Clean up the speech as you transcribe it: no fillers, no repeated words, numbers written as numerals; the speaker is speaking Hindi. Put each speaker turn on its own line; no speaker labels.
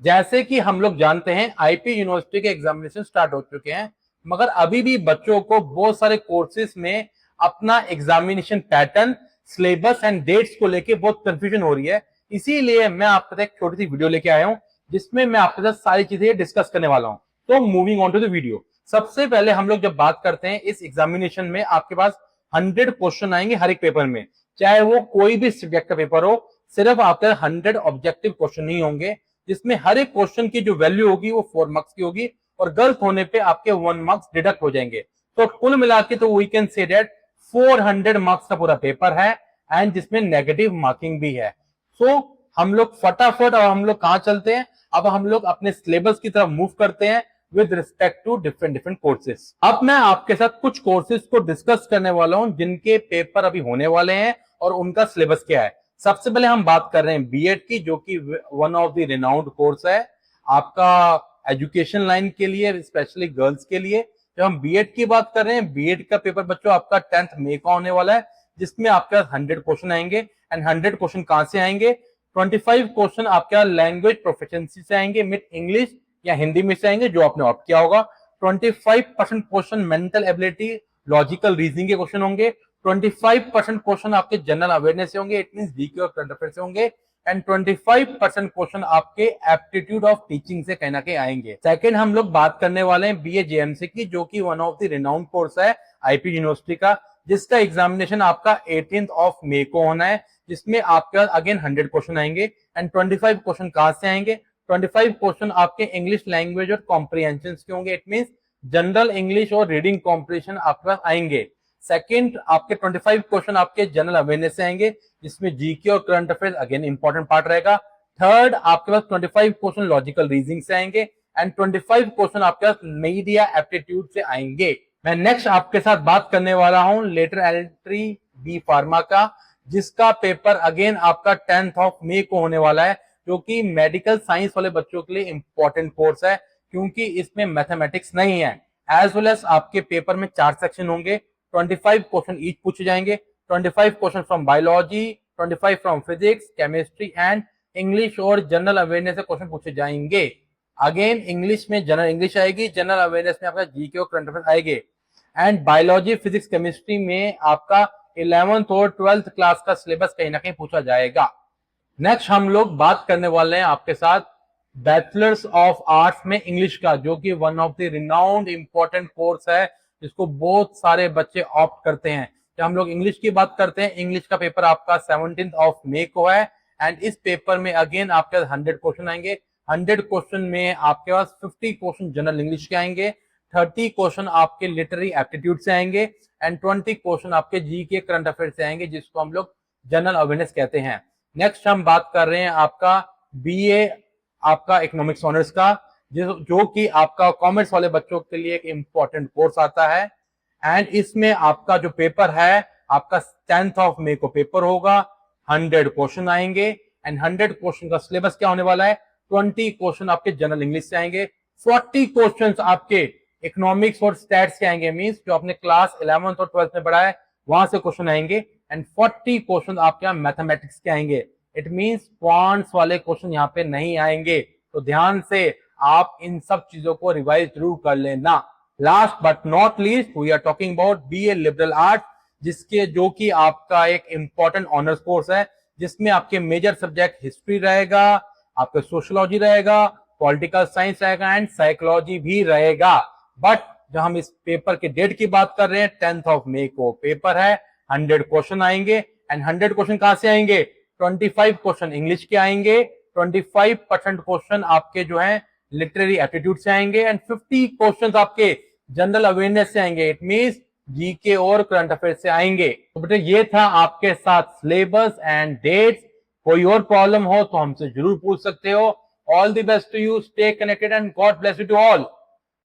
जैसे कि हम लोग जानते हैं आईपी यूनिवर्सिटी के एग्जामिनेशन स्टार्ट हो चुके हैं, मगर अभी भी बच्चों को बहुत सारे कोर्सेज में अपना examination pattern, syllabus and dates को लेके बहुत कंफ्यूजन हो रही है। इसीलिए मैं आपके साथ एक छोटी सी वीडियो लेके आया हूं जिसमें मैं आपके साथ सारी चीजें डिस्कस करने वाला हूं। तो moving on to the video, सबसे पहले हम लोग जब बात करते हैं इस एग्जामिनेशन में आपके पास 100 क्वेश्चन आएंगे हर एक पेपर में, चाहे वो कोई भी सब्जेक्ट का पेपर हो। सिर्फ आपके 100 ऑब्जेक्टिव क्वेश्चन नहीं होंगे, जिसमें हर एक क्वेश्चन की जो वैल्यू होगी वो 4 मार्क्स की होगी और गलत होने पे आपके 1 मार्क्स डिडक्ट हो जाएंगे। तो कुल मिला के तो we can say that 400 marks का पूरा पेपर है एंड जिसमें नेगेटिव मार्किंग भी है। सो हम लोग फटाफट अब हम लोग कहां चलते हैं, अब हम लोग अपने सिलेबस की तरफ मूव करते हैं with respect to different different courses. अब मैं आपके साथ कुछ कोर्सेज को डिस्कस करने वाला हूं जिनके पेपर अभी होने वाले हैं और उनका सिलेबस क्या है। सबसे पहले हम बात कर रहे हैं बीएड की, जो कि one of the renowned course है आपका एजुकेशन लाइन के लिए, स्पेशली गर्ल्स के लिए। जब हम बीएड की बात कर रहे हैं, बीएड का पेपर बच्चों आपका 10th मई को होने वाला है, जिसमें आपके 100 क्वेश्चन आएंगे। एंड 100 क्वेश्चन कहां से आएंगे? 25 क्वेश्चन आपका लैंग्वेज प्रोफिशिएंसी से आएंगे, मिड इंग्लिश या हिंदी में से आएंगे जो आपने ऑप्ट किया होगा। 25% question mental ability, logical reasoning के क्वेश्चन होंगे। 25% क्वेश्चन आपके जनरल अवेयरनेस से होंगे, इट मींस जीके और करंट अफेयर से होंगे। एंड 25% क्वेश्चन आपके एप्टीट्यूड ऑफ टीचिंग से कहीं ना कहीं आएंगे। सेकंड हम लोग बात करने वाले हैं बीए जेएमसी की, जो कि one of the renowned course है आईपी यूनिवर्सिटी का, जिसका एग्जामिनेशन आपका 18 मई को होना है, जिसमें आपके अगेन 100 क्वेश्चन आएंगे। एंड 25 क्वेश्चन कहां से आएंगे? 25 क्वेश्चन आपके इंग्लिश लैंग्वेज और कॉम्प्रिहेंशन के होंगे, इट मींस जनरल इंग्लिश और रीडिंग कॉम्प्रिहेंशन आपके पास आएंगे। सेकंड आपके 25 क्वेश्चन आपके जनरल अवेयरनेस से आएंगे, जिसमें जीके और current affairs again important part रहेगा। थर्ड आपके पास 25 क्वेश्चन लॉजिकल रीजनिंग से आएंगे एंड 25 क्वेश्चन आपके पास मीडिया एप्टीट्यूड से आएंगे। मैं नेक्स्ट आपके साथ बात करने वाला हूं लेटर एंट्री बी फार्मा का, जिसका पेपर अगेन आपका 10th मई को होने वाला है, जो कि मेडिकल साइंस वाले बच्चों के लिए इंपॉर्टेंट कोर्स है, क्योंकि इसमें मैथमेटिक्स नहीं है। एज वेल एज आपके पेपर में 4 सेक्शन होंगे, 25 क्वेश्चन ईच पूछे जाएंगे। 25 question from biology, 25 from physics, chemistry and English और जनरल अवेयरनेस से क्वेश्चन पूछे जाएंगे। अगेन इंग्लिश में जनरल इंग्लिश आएगी, जनरल अवेयरनेस में आपका जीके और करंट अफेयर्स आएंगे। एंड बायोलॉजी, फिजिक्स, केमिस्ट्री में आपका 11th और 12th क्लास का सिलेबस कहीं ना कहीं पूछा जाएगा। नेक्स्ट हम लोग बात करने वाले हैं आपके साथ बैचलर्स ऑफ आर्ट्स में इंग्लिश का, जो कि one of the renowned important course है, जिसको बहुत सारे बच्चे ऑप्ट करते हैं। जब हम लोग इंग्लिश की बात करते हैं, इंग्लिश का पेपर आपका 17 मई को है एंड इस पेपर में अगेन आपके 100 क्वेश्चन आएंगे। 100 क्वेश्चन में आपके पास 50 क्वेश्चन जनरल इंग्लिश के आएंगे, 30 क्वेश्चन आपके लिटरेरी एप्टीट्यूड से आएंगे एंड 20 क्वेश्चन आपके जीके करंट अफेयर से आएंगे, जिसको हम लोग जनरल अवेयरनेस कहते हैं। नेक्स्ट हम बात कर रहे हैं आपका बीए आपका इकोनॉमिक्स ऑनर्स का, जो कि आपका कॉमर्स वाले बच्चों के लिए एक इंपॉर्टेंट कोर्स आता है। एंड इसमें आपका जो पेपर है आपका 10th मई को पेपर होगा, 100 क्वेश्चन आएंगे एंड 100 क्वेश्चन का सिलेबस क्या होने वाला है? 20 क्वेश्चन आपके जनरल इंग्लिश से आएंगे, 40 क्वेश्चन आपके इकोनॉमिक्स और स्टैट्स के आएंगे, मींस जो आपने क्लास 11th और 12th में पढ़ा है वहां से क्वेश्चन आएंगे। एंड 40 क्वेश्चन आपके यहाँ मैथमेटिक्स के आएंगे, इट मींस क्वांट्स वाले क्वेश्चन यहाँ पे नहीं आएंगे। तो ध्यान से आप इन सब चीजों को रिवाइज जरूर कर लेना। Last but not least we are talking about BA liberal art, जिसके जो कि आपका एक इंपॉर्टेंट ऑनर्स कोर्स है, जिसमें आपके मेजर सब्जेक्ट हिस्ट्री रहेगा, आपका सोशियोलॉजी रहेगा, पॉलिटिकल साइंस रहेगा एंड साइकोलॉजी भी रहेगा। बट जब हम इस पेपर के डेट की बात कर रहे हैं, 10th मई को पेपर है, 100 क्वेश्चन आएंगे एंड 100 क्वेश्चन कहां से आएंगे? 25 क्वेश्चन इंग्लिश के आएंगे, 25% क्वेश्चन आपके जो है लिटरेरी एप्टीट्यूड से आएंगे एंड 50 क्वेश्चन आपके जनरल अवेयरनेस से आएंगे, इट मींस जीके और करंट अफेयर से आएंगे। तो बेटे ये था आपके साथ सिलेबस एंड डेट्स। कोई और प्रॉब्लम हो तो हमसे जरूर पूछ सकते हो। All the best to you, stay connected and God bless you to all.